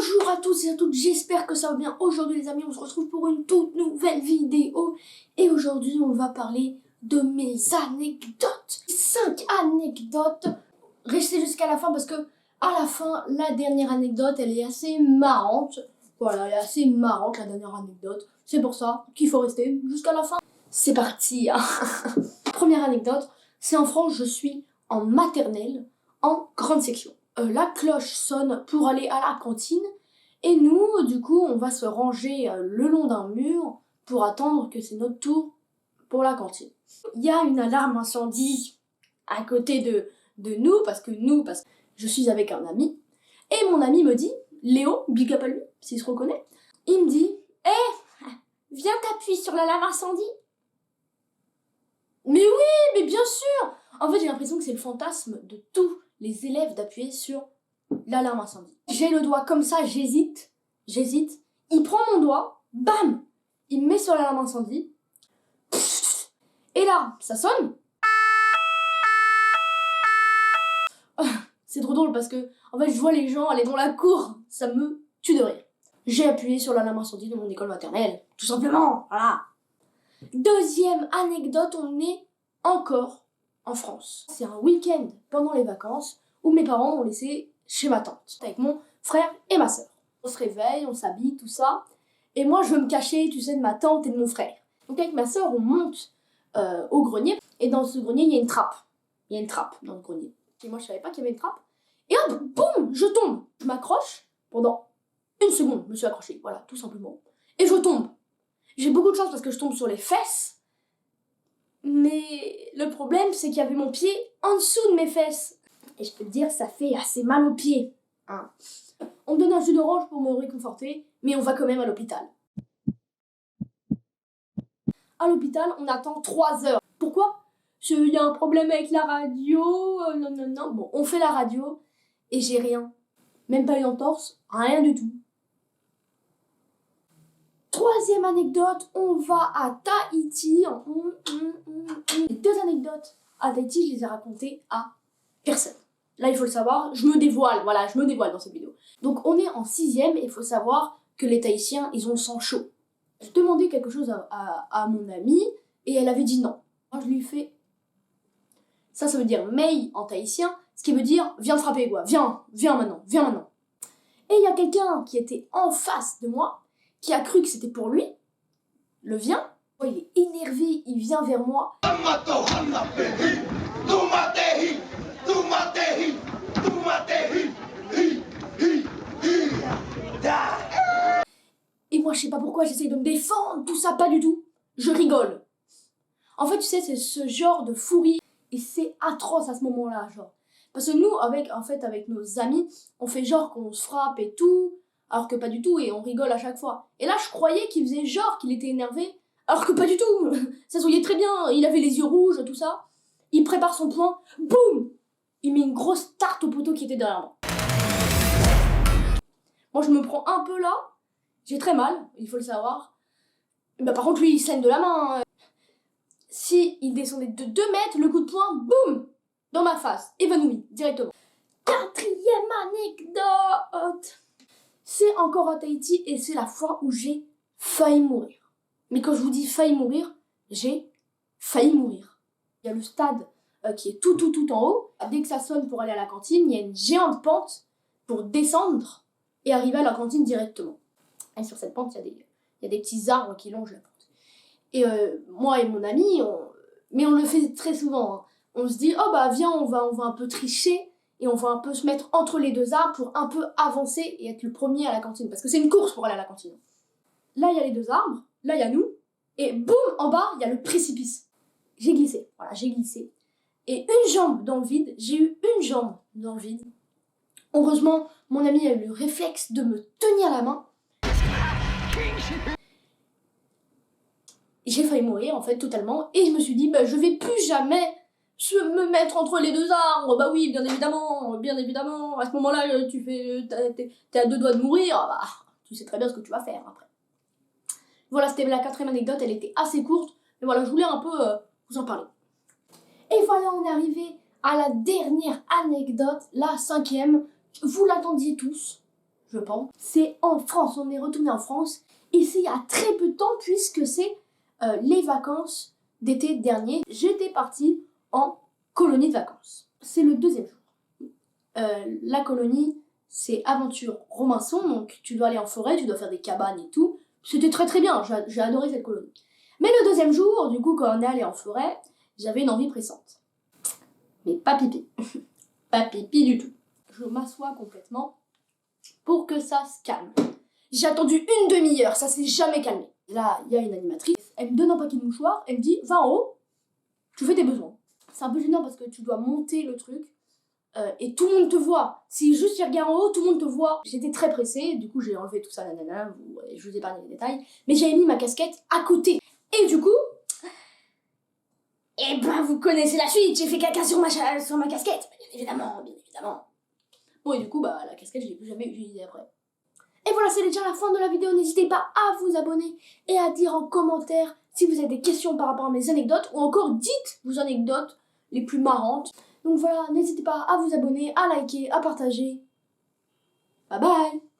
Bonjour à tous et à toutes, j'espère que ça va bien. Aujourd'hui les amis, on se retrouve pour une toute nouvelle vidéo. Et aujourd'hui on va parler de mes anecdotes. 5 anecdotes. Restez jusqu'à la fin parce que à la fin, la dernière anecdote, elle est assez marrante. Voilà, elle est assez marrante la dernière anecdote. C'est pour ça qu'il faut rester jusqu'à la fin. C'est parti hein. Première anecdote, c'est en France, je suis en maternelle, en grande section. La cloche sonne pour aller à la cantine et nous, du coup, on va se ranger le long d'un mur pour attendre que c'est notre tour pour la cantine. Il y a une alarme incendie à côté de nous, parce que je suis avec un ami, et mon ami me dit, Léo, big up à lui, s'il se reconnaît, il me dit, viens t'appuyer sur l'alarme incendie. Mais oui, mais bien sûr. En fait, j'ai l'impression que c'est le fantasme de tous les élèves d'appuyer sur l'alarme incendie. J'ai le doigt comme ça, j'hésite. Il prend mon doigt, bam, il me met sur l'alarme incendie. Et là, ça sonne. C'est trop drôle parce que, en fait, je vois les gens aller dans la cour, ça me tue de rire. J'ai appuyé sur l'alarme incendie de mon école maternelle, tout simplement, voilà. Deuxième anecdote, on est encore en France. C'est un week-end pendant les vacances où mes parents m'ont laissé chez ma tante avec mon frère et ma soeur. On se réveille, on s'habille, tout ça. Et moi, je veux me cacher, tu sais, de ma tante et de mon frère. Donc avec ma soeur, on monte au grenier. Et dans ce grenier, il y a une trappe. Il y a une trappe dans le grenier. Et moi, je savais pas qu'il y avait une trappe. Et hop, boum, je tombe. Je m'accroche pendant une seconde. Je me suis accrochée, voilà, tout simplement. Et je tombe. J'ai beaucoup de chance parce que je tombe sur les fesses. Mais le problème, c'est qu'il y avait mon pied en dessous de mes fesses. Et je peux te dire, ça fait assez mal aux pieds. Hein. On me donne un jus d'orange pour me réconforter, mais on va quand même à l'hôpital. À l'hôpital, on attend 3 heures. Pourquoi? Il y a un problème avec la radio. Non. Bon, on fait la radio et j'ai rien. Même pas une entorse, rien du tout. Troisième anecdote, on va à Tahiti. Les 2 anecdotes à Tahiti, je les ai racontées à personne. Là, il faut le savoir, je me dévoile dans cette vidéo. Donc, on est en 6e et il faut savoir que les Tahitiens, ils ont le sang chaud. J'ai demandé quelque chose à mon amie et elle avait dit non. Moi, je lui ai fait... Ça veut dire mei en tahitien, ce qui veut dire viens te frapper, quoi. Viens maintenant. Et il y a quelqu'un qui était en face de moi, qui a cru que c'était pour lui, le vient, il est énervé, il vient vers moi. Et moi, je sais pas pourquoi, j'essaye de me défendre, tout ça, pas du tout. Je rigole. En fait, tu sais, c'est ce genre de fou rire, et c'est atroce à ce moment-là, genre. Parce que nous, avec nos amis, on fait genre qu'on se frappe et tout, alors que pas du tout, et on rigole à chaque fois. Et là, je croyais qu'il faisait genre qu'il était énervé, alors que pas du tout. Ça se voyait très bien, il avait les yeux rouges, tout ça. Il prépare son point, boum! Il met une grosse tarte au poteau qui était derrière moi. Moi, je me prends un peu là, j'ai très mal, il faut le savoir. Bah, par contre, lui, il saigne de la main. Si il descendait de 2 mètres, le coup de poing, boum! Dans ma face, évanoui, directement. 4e anecdote! C'est encore à Tahiti et c'est la fois où j'ai failli mourir. Mais quand je vous dis failli mourir, j'ai failli mourir. Il y a le stade qui est tout en haut. Dès que ça sonne pour aller à la cantine, il y a une géante pente pour descendre et arriver à la cantine directement. Et sur cette pente, il y a des petits arbres qui longent la pente. Et moi et mon ami, mais on le fait très souvent, hein. On se dit, oh bah viens, on va un peu tricher et on va un peu se mettre entre les 2 arbres pour un peu avancer et être le premier à la cantine. Parce que c'est une course pour aller à la cantine. Là, il y a les 2 arbres, là, il y a nous, et boum, en bas, il y a le précipice. J'ai glissé, voilà, j'ai glissé. Et une jambe dans le vide, j'ai eu une jambe dans le vide. Heureusement, mon ami a eu le réflexe de me tenir la main. J'ai failli mourir, en fait, totalement, et je me suis dit, bah, je vais plus jamais me mettre entre les 2 arbres. Bah oui, bien évidemment, à ce moment-là, t'es à 2 doigts de mourir, bah, tu sais très bien ce que tu vas faire après. Voilà, c'était la 4e anecdote, elle était assez courte, mais voilà, je voulais un peu vous en parler. Et voilà, on est arrivé à la dernière anecdote, la 5e, vous l'attendiez tous, je pense. C'est en France, on est retourné en France. Et c'est il y a très peu de temps puisque c'est les vacances d'été dernier. J'étais partie en colonie de vacances. C'est le deuxième jour. La colonie, c'est aventure Robinson, donc tu dois aller en forêt, tu dois faire des cabanes et tout. C'était très très bien, j'ai adoré cette colonie. Mais le deuxième jour, du coup, quand on est allé en forêt, j'avais une envie pressante. Mais pas pipi. Pas pipi du tout. Je m'assois complètement pour que ça se calme. J'ai attendu une demi-heure, ça s'est jamais calmé. Là, il y a une animatrice, elle me donne un paquet de mouchoirs, elle me dit, va en haut, tu fais tes besoins. C'est un peu gênant parce que tu dois monter le truc et tout le monde te voit. Si juste tu regardes en haut, tout le monde te voit. J'étais très pressée, du coup j'ai enlevé tout ça, nanana, je vous épargne les détails, mais j'avais mis ma casquette à côté. Et du coup, eh ben vous connaissez la suite, j'ai fait caca sur ma casquette, bien évidemment, bien évidemment. Bon et du coup, bah la casquette je l'ai plus jamais utilisée après. Et voilà, c'est déjà la fin de la vidéo. N'hésitez pas à vous abonner et à dire en commentaire si vous avez des questions par rapport à mes anecdotes ou encore dites vos anecdotes les plus marrantes. Donc voilà, n'hésitez pas à vous abonner, à liker, à partager. Bye bye!